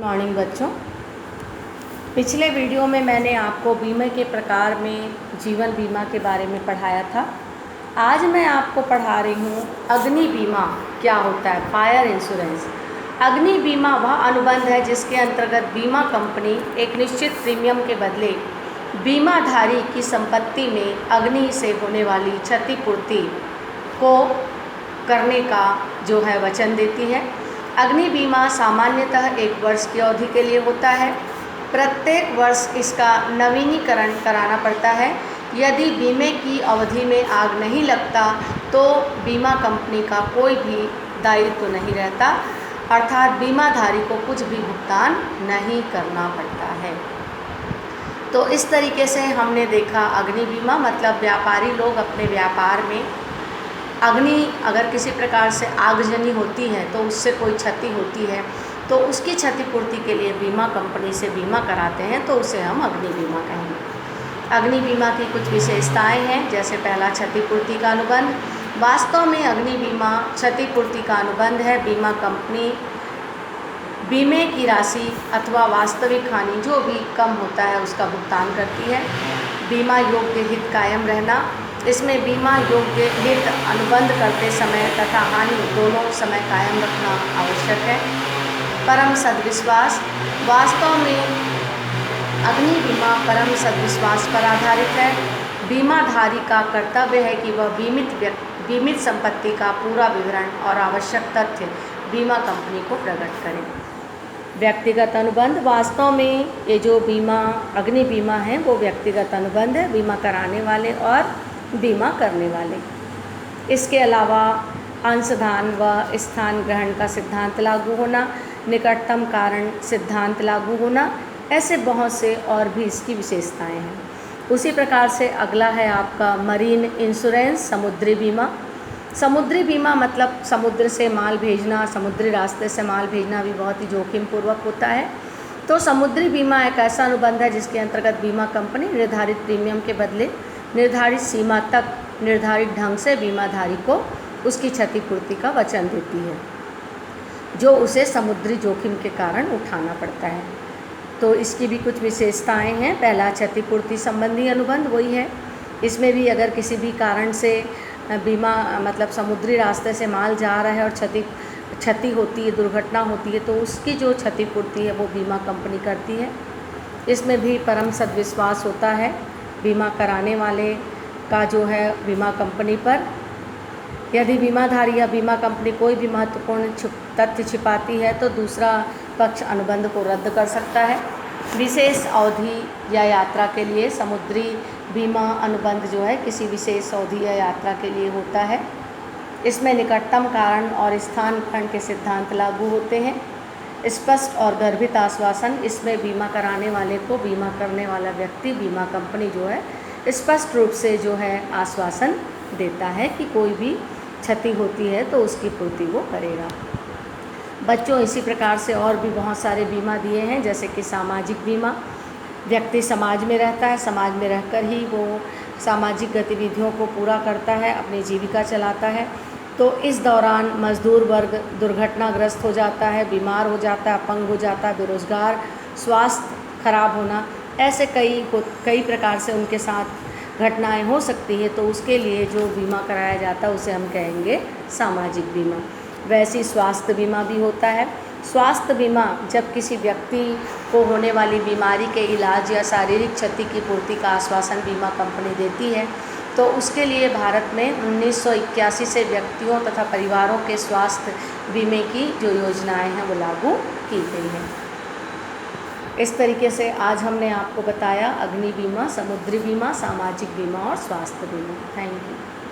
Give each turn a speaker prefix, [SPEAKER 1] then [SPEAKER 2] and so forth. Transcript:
[SPEAKER 1] Morning बच्चों। पिछले video में मैंने आपको बीमे के प्रकार में जीवन बीमा के बारे में पढ़ाया था। आज मैं आपको पढ़ा रही हूँ अग्नि बीमा क्या होता है, फायर इंश्योरेंस। अग्नि बीमा वह अनुबंध है जिसके अंतर्गत बीमा कंपनी एक निश्चित प्रीमियम के बदले बीमाधारी की संपत्ति में अग्नि से होने वाली क्षतिपूर्ति को करने का जो है वचन देती है। अग्नि बीमा सामान्यतः 1 वर्ष की अवधि के लिए होता है। प्रत्येक वर्ष इसका नवीनीकरण कराना पड़ता है। यदि बीमे की अवधि में आग नहीं लगता तो बीमा कंपनी का कोई भी दायित्व तो नहीं रहता, अर्थात बीमाधारी को कुछ भी भुगतान नहीं करना पड़ता है। तो इस तरीके से हमने देखा अग्नि बीमा मतलब व्यापारी लोग अपने व्यापार में अग्नि अगर किसी प्रकार से आगजनी होती है तो उससे कोई क्षति होती है तो उसकी क्षतिपूर्ति के लिए बीमा कंपनी से बीमा कराते हैं, तो उसे हम अग्नि बीमा कहेंगे। अग्नि बीमा की कुछ विशेषताएं हैं, जैसे पहला क्षतिपूर्ति का अनुबंध। वास्तव में अग्नि बीमा क्षतिपूर्ति का अनुबंध है। बीमा कंपनी बीमे की राशि अथवा वास्तविक हानि जो भी कम होता है उसका भुगतान करती है। बीमा योग्य हित कायम रहना, इसमें बीमा योग्य हित अनुबंध करते समय तथा हानि दोनों समय कायम रखना आवश्यक है। परम सद्विश्वास, वास्तव में अग्नि बीमा परम सद्विश्वास पर आधारित है। बीमाधारी का कर्तव्य है कि वह बीमित संपत्ति का पूरा विवरण और आवश्यक तथ्य बीमा कंपनी को प्रकट करें। व्यक्तिगत अनुबंध, वास्तव में ये जो बीमा अग्नि बीमा है वो व्यक्तिगत अनुबंध है, बीमा कराने वाले और बीमा करने वाले। इसके अलावा अंशदान व स्थान ग्रहण का सिद्धांत लागू होना, निकटतम कारण सिद्धांत लागू होना, ऐसे बहुत से और भी इसकी विशेषताएं हैं। उसी प्रकार से अगला है आपका मरीन इंश्योरेंस, समुद्री बीमा। समुद्री बीमा मतलब समुद्र से माल भेजना, समुद्री रास्ते से माल भेजना भी बहुत ही जोखिम पूर्वक होता है। तो समुद्री बीमा एक ऐसा अनुबंध है जिसके अंतर्गत बीमा कंपनी निर्धारित प्रीमियम के बदले निर्धारित सीमा तक निर्धारित ढंग से बीमाधारी को उसकी क्षतिपूर्ति का वचन देती है जो उसे समुद्री जोखिम के कारण उठाना पड़ता है। तो इसकी भी कुछ विशेषताएं हैं। पहला क्षतिपूर्ति संबंधी अनुबंध वही है। इसमें भी अगर किसी भी कारण से बीमा मतलब समुद्री रास्ते से माल जा रहा है और क्षति होती है, दुर्घटना होती है, तो उसकी जो क्षतिपूर्ति है वो बीमा कंपनी करती है। इसमें भी परम सद्विश्वास होता है बीमा कराने वाले का जो है बीमा कंपनी पर। यदि बीमाधारी या बीमा कंपनी कोई भी महत्वपूर्ण तथ्य छिपाती है तो दूसरा पक्ष अनुबंध को रद्द कर सकता है। विशेष अवधि या यात्रा के लिए समुद्री बीमा अनुबंध जो है किसी विशेष अवधि या यात्रा के लिए होता है। इसमें निकटतम कारण और स्थान खंड के सिद्धांत लागू होते हैं। स्पष्ट और गर्भित आश्वासन, इसमें बीमा कराने वाले को बीमा करने वाला व्यक्ति बीमा कंपनी जो है स्पष्ट रूप से जो है आश्वासन देता है कि कोई भी क्षति होती है तो उसकी पूर्ति वो करेगा। बच्चों, इसी प्रकार से और भी बहुत सारे बीमा दिए हैं, जैसे कि सामाजिक बीमा। व्यक्ति समाज में रहता है, समाज में रहकर ही वो सामाजिक गतिविधियों को पूरा करता है, अपनी जीविका चलाता है। तो इस दौरान मजदूर वर्ग दुर्घटनाग्रस्त हो जाता है, बीमार हो जाता है, अपंग हो जाता है, बेरोजगार, स्वास्थ्य खराब होना, ऐसे कई प्रकार से उनके साथ घटनाएं हो सकती है। तो उसके लिए जो बीमा कराया जाता है उसे हम कहेंगे सामाजिक बीमा। वैसे स्वास्थ्य बीमा भी होता है। स्वास्थ्य बीमा जब किसी व्यक्ति को होने वाली बीमारी के इलाज या शारीरिक क्षति की पूर्ति का आश्वासन बीमा कंपनी देती है, तो उसके लिए भारत में 1981 से व्यक्तियों तथा परिवारों के स्वास्थ्य बीमे की जो योजनाएं हैं वो लागू की गई हैं। इस तरीके से आज हमने आपको बताया अग्नि बीमा, समुद्री बीमा, सामाजिक बीमा और स्वास्थ्य बीमा। Thank you.